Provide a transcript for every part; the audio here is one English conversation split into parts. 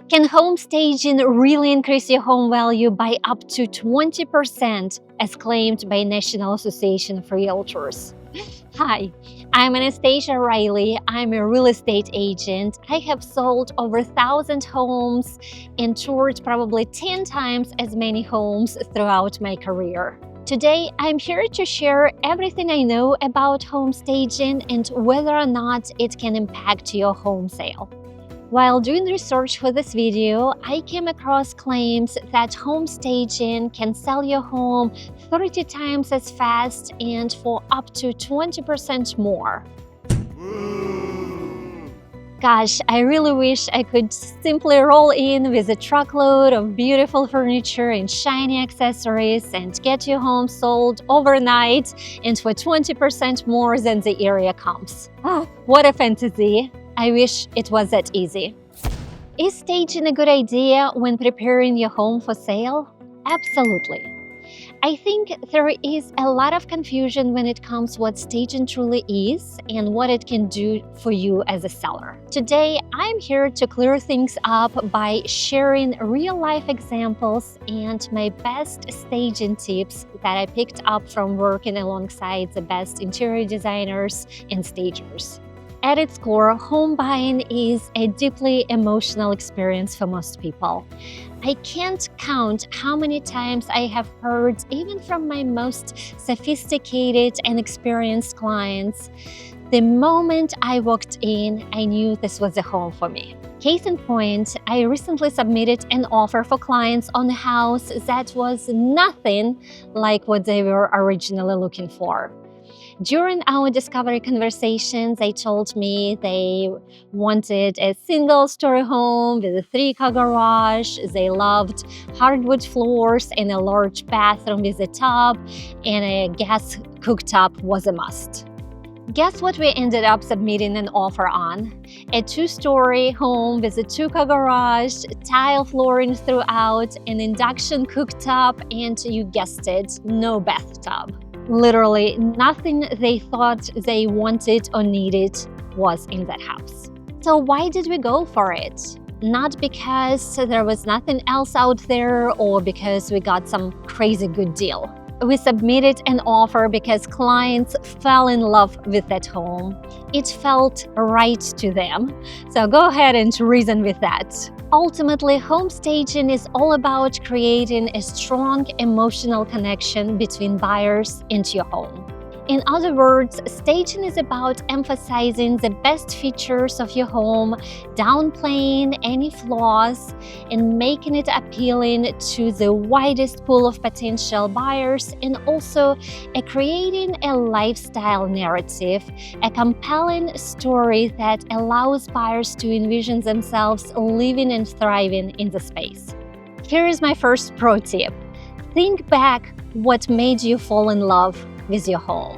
Can home staging really increase your home value by up to 20%, as claimed by National Association for Realtors? Hi, I'm Anastasia Riley. I'm a real estate agent. I have sold over 1,000 homes and toured probably 10 times as many homes throughout my career. Today, I'm here to share everything I know about home staging and whether or not it can impact your home sale. While doing research for this video, I came across claims that home staging can sell your home 30 times as fast and for up to 20% more. Gosh, I really wish I could simply roll in with a truckload of beautiful furniture and shiny accessories and get your home sold overnight and for 20% more than the area comps. What a fantasy! I wish it was that easy. Is staging a good idea when preparing your home for sale? Absolutely. I think there is a lot of confusion when it comes to what staging truly is and what it can do for you as a seller. Today, I'm here to clear things up by sharing real-life examples and my best staging tips that I picked up from working alongside the best interior designers and stagers. At its core, home buying is a deeply emotional experience for most people. I can't count how many times I have heard, even from my most sophisticated and experienced clients, the moment I walked in, I knew this was a home for me. Case in point, I recently submitted an offer for clients on a house that was nothing like what they were originally looking for. During our discovery conversations, they told me they wanted a single-story home with a 3-car garage. They loved hardwood floors and a large bathroom with a tub, and a gas cooktop was a must. Guess what we ended up submitting an offer on? A 2-story home with a 2-car garage, tile flooring throughout, an induction cooktop, and you guessed it, no bathtub. Literally nothing they thought they wanted or needed was in that house. So why did we go for it? Not because there was nothing else out there or because we got some crazy good deal. We submitted an offer because clients fell in love with that home. It felt right to them. So go ahead and reason with that. Ultimately, home staging is all about creating a strong emotional connection between buyers and your home. In other words, staging is about emphasizing the best features of your home, downplaying any flaws, and making it appealing to the widest pool of potential buyers, and also creating a lifestyle narrative, a compelling story that allows buyers to envision themselves living and thriving in the space. Here is my first pro tip. Think back what made you fall in love with your home.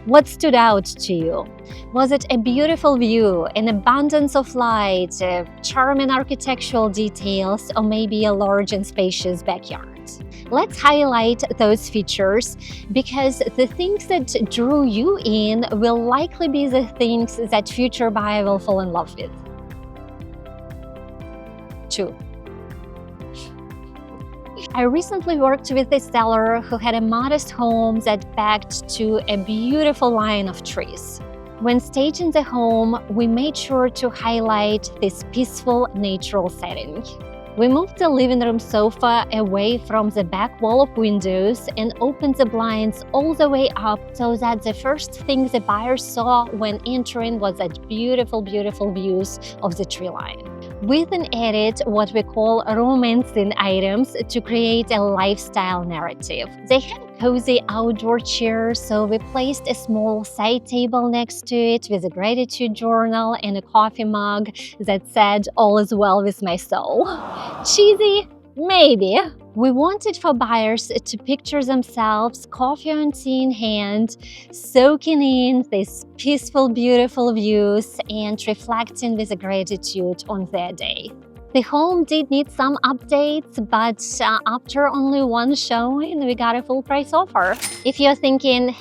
What stood out to you? Was it a beautiful view, an abundance of light, charming architectural details, or maybe a large and spacious backyard? Let's highlight those features because the things that drew you in will likely be the things that future buyer will fall in love with. 2. I recently worked with a seller who had a modest home that backed to a beautiful line of trees. When staging the home, we made sure to highlight this peaceful, natural setting. We moved the living room sofa away from the back wall of windows and opened the blinds all the way up so that the first thing the buyer saw when entering was that beautiful, beautiful views of the tree line. We then added what we call romancing items to create a lifestyle narrative. They had a cozy outdoor chair, so we placed a small side table next to it with a gratitude journal and a coffee mug that said, "All is well with my soul." Cheesy? Maybe. We wanted for buyers to picture themselves, coffee and tea in hand, soaking in these peaceful, beautiful views and reflecting with gratitude on their day. The home did need some updates, but after only one showing, we got a full price offer. If you're thinking,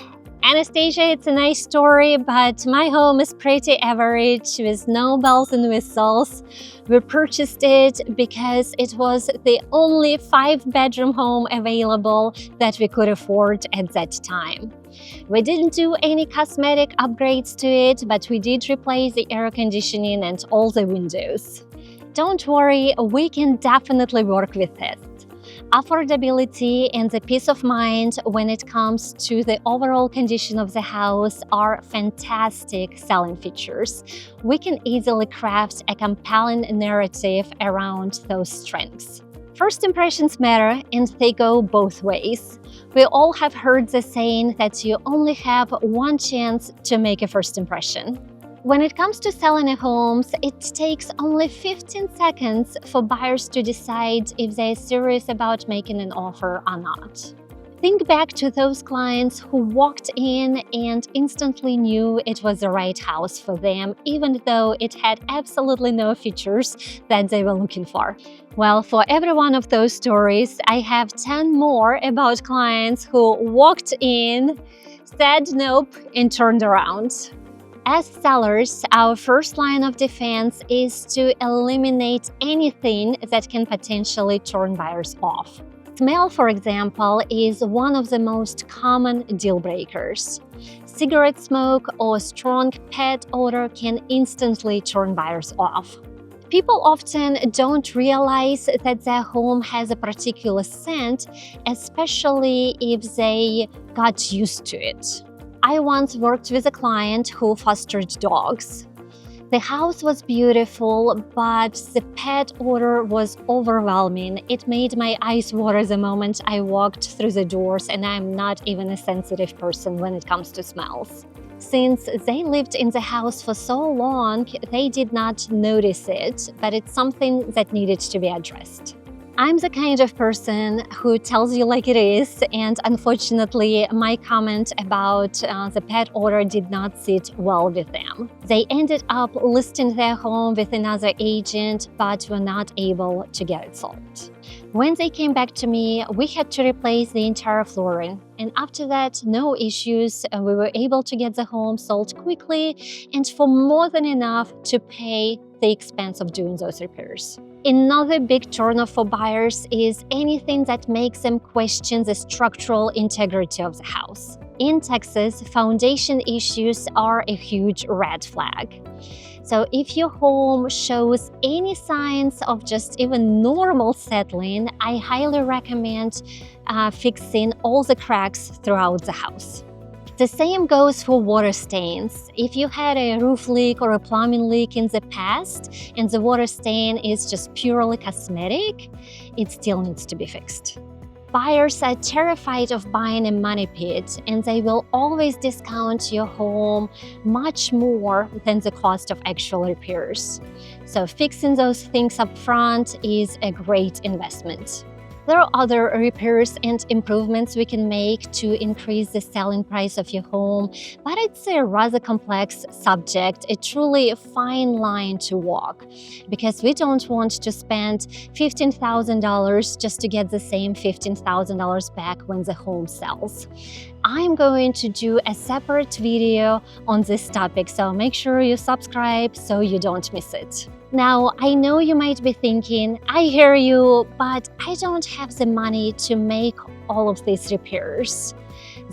Anastasia, it's a nice story, but my home is pretty average with no bells and whistles. We purchased it because it was the only 5-bedroom home available that we could afford at that time. We didn't do any cosmetic upgrades to it, but we did replace the air conditioning and all the windows. Don't worry, we can definitely work with it. Affordability and the peace of mind when it comes to the overall condition of the house are fantastic selling features. We can easily craft a compelling narrative around those strengths. First impressions matter, and they go both ways. We all have heard the saying that you only have one chance to make a first impression. When it comes to selling a home, it takes only 15 seconds for buyers to decide if they're serious about making an offer or not. Think back to those clients who walked in and instantly knew it was the right house for them, even though it had absolutely no features that they were looking for. Well, for every one of those stories, I have 10 more about clients who walked in, said nope, and turned around. As sellers, our first line of defense is to eliminate anything that can potentially turn buyers off. Smell, for example, is one of the most common deal breakers. Cigarette smoke or strong pet odor can instantly turn buyers off. People often don't realize that their home has a particular scent, especially if they got used to it. I once worked with a client who fostered dogs. The house was beautiful, but the pet odor was overwhelming. It made my eyes water the moment I walked through the doors, and I'm not even a sensitive person when it comes to smells. Since they lived in the house for so long, they did not notice it, but it's something that needed to be addressed. I'm the kind of person who tells you like it is, and unfortunately, my comment about the pet odor did not sit well with them. They ended up listing their home with another agent, but were not able to get it sold. When they came back to me, we had to replace the entire flooring, and after that, no issues. We were able to get the home sold quickly and for more than enough to pay the expense of doing those repairs. Another big turnoff for buyers is anything that makes them question the structural integrity of the house. In Texas, foundation issues are a huge red flag. So if your home shows any signs of just even normal settling, I highly recommend fixing all the cracks throughout the house. The same goes for water stains. If you had a roof leak or a plumbing leak in the past and the water stain is just purely cosmetic, it still needs to be fixed. Buyers are terrified of buying a money pit, and they will always discount your home much more than the cost of actual repairs. So fixing those things up front is a great investment. There are other repairs and improvements we can make to increase the selling price of your home, but it's a rather complex subject, a truly fine line to walk, because we don't want to spend $15,000 just to get the same $15,000 back when the home sells. I'm going to do a separate video on this topic, so make sure you subscribe so you don't miss it. Now, I know you might be thinking, I hear you, but I don't have the money to make all of these repairs.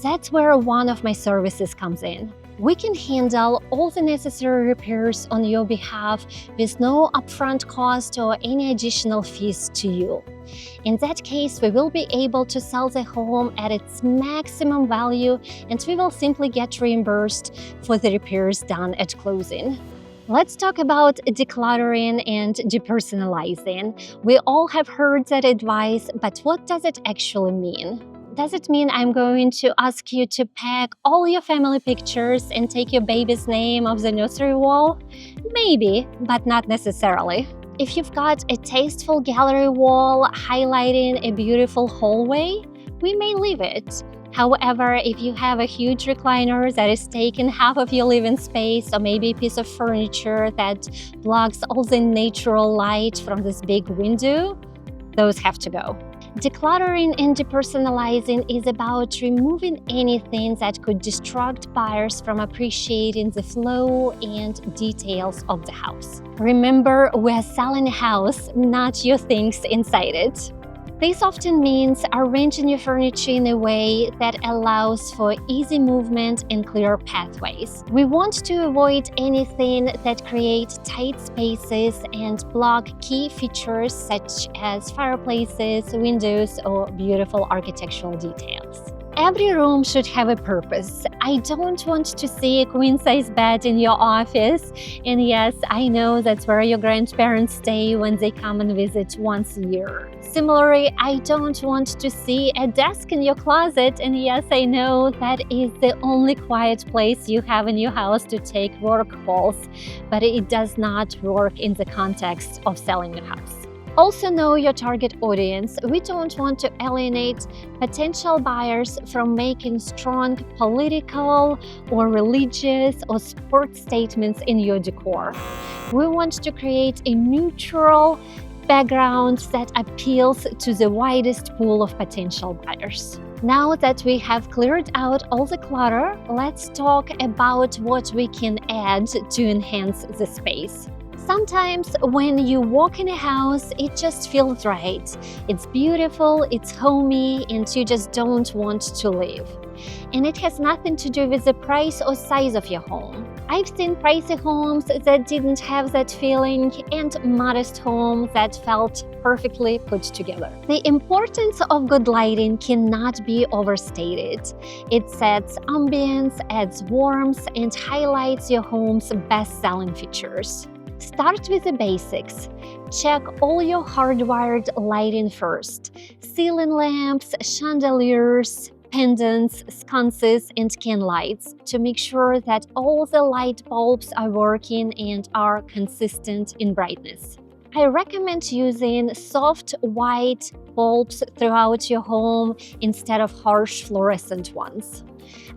That's where one of my services comes in. We can handle all the necessary repairs on your behalf with no upfront cost or any additional fees to you. In that case, we will be able to sell the home at its maximum value, and we will simply get reimbursed for the repairs done at closing. Let's talk about decluttering and depersonalizing. We all have heard that advice, but what does it actually mean? Does it mean I'm going to ask you to pack all your family pictures and take your baby's name off the nursery wall? Maybe, but not necessarily. If you've got a tasteful gallery wall highlighting a beautiful hallway, we may leave it. However, if you have a huge recliner that is taking half of your living space, or maybe a piece of furniture that blocks all the natural light from this big window, those have to go. Decluttering and depersonalizing is about removing anything that could distract buyers from appreciating the flow and details of the house. Remember, we're selling a house, not your things inside it. This often means arranging your furniture in a way that allows for easy movement and clear pathways. We want to avoid anything that creates tight spaces and block key features such as fireplaces, windows, or beautiful architectural details. Every room should have a purpose. I don't want to see a queen-size bed in your office. And yes, I know that's where your grandparents stay when they come and visit once a year. Similarly, I don't want to see a desk in your closet. And yes, I know that is the only quiet place you have in your house to take work calls, but it does not work in the context of selling your house. Also know your target audience. We don't want to alienate potential buyers from making strong political or religious or sports statements in your decor. We want to create a neutral background that appeals to the widest pool of potential buyers. Now that we have cleared out all the clutter, let's talk about what we can add to enhance the space. Sometimes when you walk in a house, it just feels right. It's beautiful, it's homey, and you just don't want to leave. And it has nothing to do with the price or size of your home. I've seen pricey homes that didn't have that feeling and modest homes that felt perfectly put together. The importance of good lighting cannot be overstated. It sets ambience, adds warmth, and highlights your home's best-selling features. Start with the basics. Check all your hardwired lighting first. Ceiling lamps, chandeliers, pendants, sconces, and can lights to make sure that all the light bulbs are working and are consistent in brightness. I recommend using soft white bulbs throughout your home instead of harsh fluorescent ones.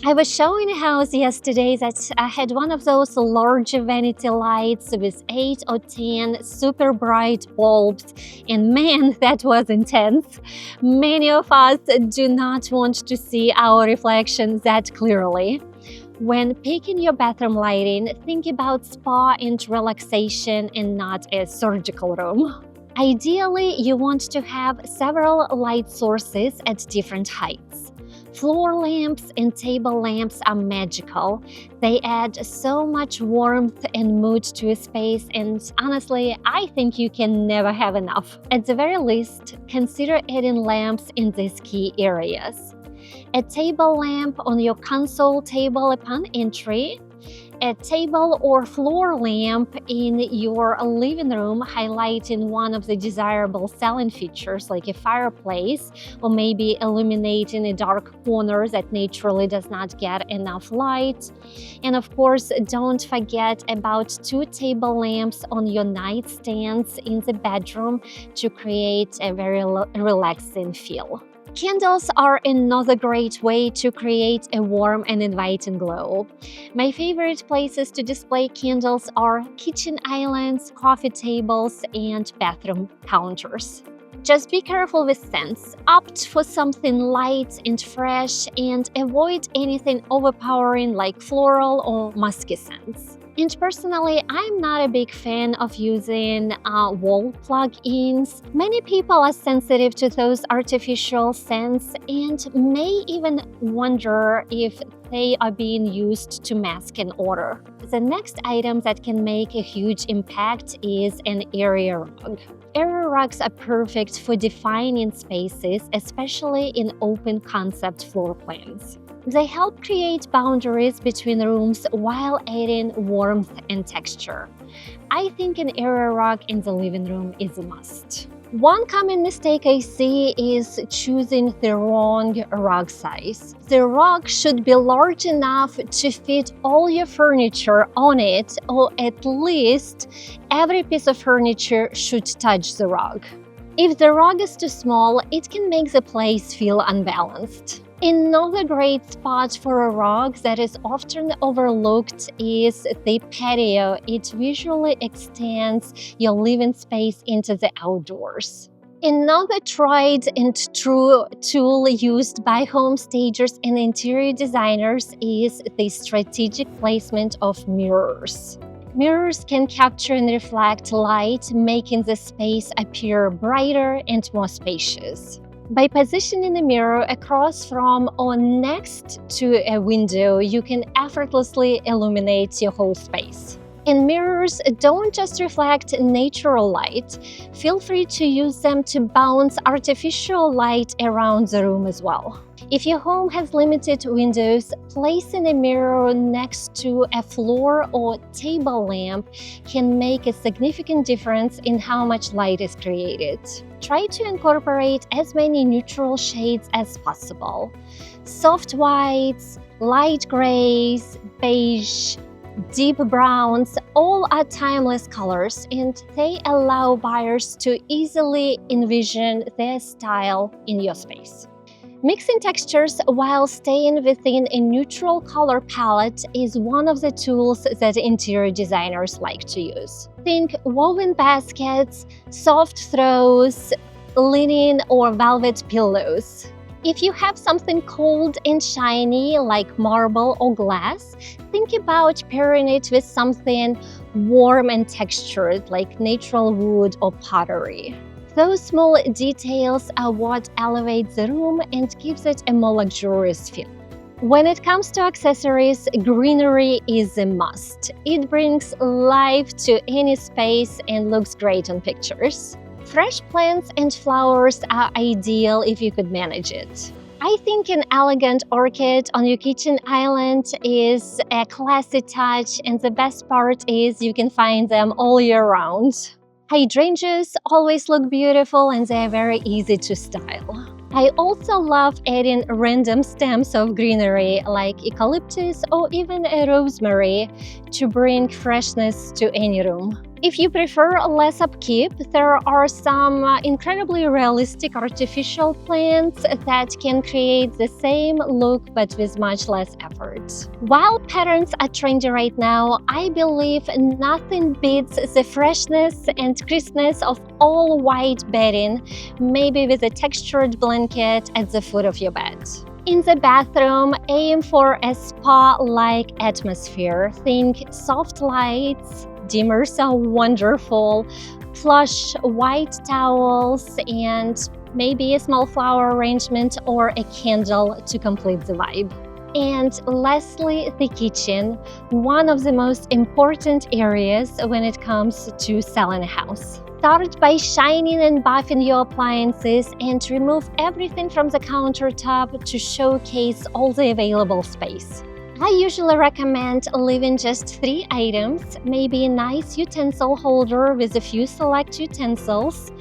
I was showing a house yesterday that had one of those large vanity lights with 8 or 10 super bright bulbs, and man, that was intense. Many of us do not want to see our reflection that clearly. When picking your bathroom lighting, think about spa and relaxation and not a surgical room. Ideally, you want to have several light sources at different heights. Floor lamps and table lamps are magical. They add so much warmth and mood to a space, and honestly, I think you can never have enough. At the very least, consider adding lamps in these key areas. A table lamp on your console table upon entry, a table or floor lamp in your living room highlighting one of the desirable selling features like a fireplace, or maybe illuminating a dark corner that naturally does not get enough light. And of course, don't forget about 2 table lamps on your nightstands in the bedroom to create a very relaxing feel. Candles are another great way to create a warm and inviting glow. My favorite places to display candles are kitchen islands, coffee tables, and bathroom counters. Just be careful with scents. Opt for something light and fresh and avoid anything overpowering like floral or musky scents. And personally, I'm not a big fan of using wall plug-ins. Many people are sensitive to those artificial scents and may even wonder if they are being used to mask an odor. The next item that can make a huge impact is an area rug. Area rugs are perfect for defining spaces, especially in open concept floor plans. They help create boundaries between rooms while adding warmth and texture. I think an area rug in the living room is a must. One common mistake I see is choosing the wrong rug size. The rug should be large enough to fit all your furniture on it, or at least every piece of furniture should touch the rug. If the rug is too small, it can make the place feel unbalanced. Another great spot for a rug that is often overlooked is the patio. It visually extends your living space into the outdoors. Another tried and true tool used by home stagers and interior designers is the strategic placement of mirrors. Mirrors can capture and reflect light, making the space appear brighter and more spacious. By positioning a mirror across from or next to a window, you can effortlessly illuminate your whole space. And mirrors don't just reflect natural light. Feel free to use them to bounce artificial light around the room as well. If your home has limited windows, placing a mirror next to a floor or table lamp can make a significant difference in how much light is created. Try to incorporate as many neutral shades as possible. Soft whites, light grays, beige, deep browns, all are timeless colors, and they allow buyers to easily envision their style in your space. Mixing textures while staying within a neutral color palette is one of the tools that interior designers like to use. Think woven baskets, soft throws, linen or velvet pillows. If you have something cold and shiny like marble or glass, think about pairing it with something warm and textured like natural wood or pottery. Those small details are what elevates the room and gives it a more luxurious feel. When it comes to accessories, greenery is a must. It brings life to any space and looks great on pictures. Fresh plants and flowers are ideal if you could manage it. I think an elegant orchid on your kitchen island is a classy touch, and the best part is you can find them all year round. Hydrangeas always look beautiful and they're very easy to style. I also love adding random stems of greenery like eucalyptus or even a rosemary to bring freshness to any room. If you prefer less upkeep, there are some incredibly realistic artificial plants that can create the same look but with much less effort. While patterns are trendy right now, I believe nothing beats the freshness and crispness of all white bedding, maybe with a textured blanket at the foot of your bed. In the bathroom, aim for a spa-like atmosphere. Think soft lights, dimmers are wonderful, plush white towels, and maybe a small flower arrangement or a candle to complete the vibe. And lastly, the kitchen, one of the most important areas when it comes to selling a house. Start by shining and buffing your appliances and remove everything from the countertop to showcase all the available space. I usually recommend leaving just 3 items, maybe a nice utensil holder with a few select utensils.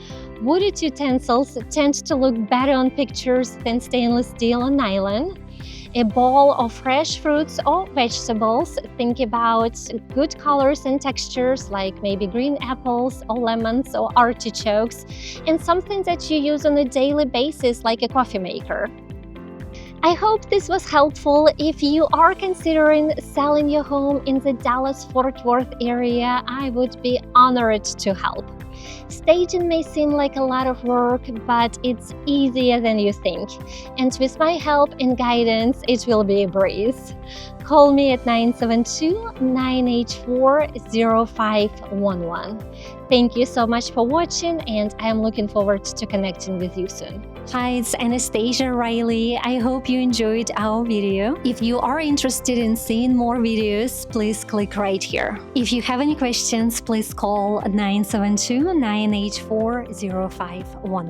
Wooded utensils tend to look better on pictures than stainless steel or nylon. A bowl of fresh fruits or vegetables. Think about good colors and textures like maybe green apples or lemons or artichokes, and something that you use on a daily basis like a coffee maker. I hope this was helpful. If you are considering selling your home in the Dallas-Fort Worth area, I would be honored to help. Staging may seem like a lot of work, but it's easier than you think. And with my help and guidance, it will be a breeze. Call me at 972-984-0511. Thank you so much for watching, and I'm looking forward to connecting with you soon. Hi, it's Anastasia Riley. I hope you enjoyed our video. If you are interested in seeing more videos, please click right here. If you have any questions, please call 972-984-0511.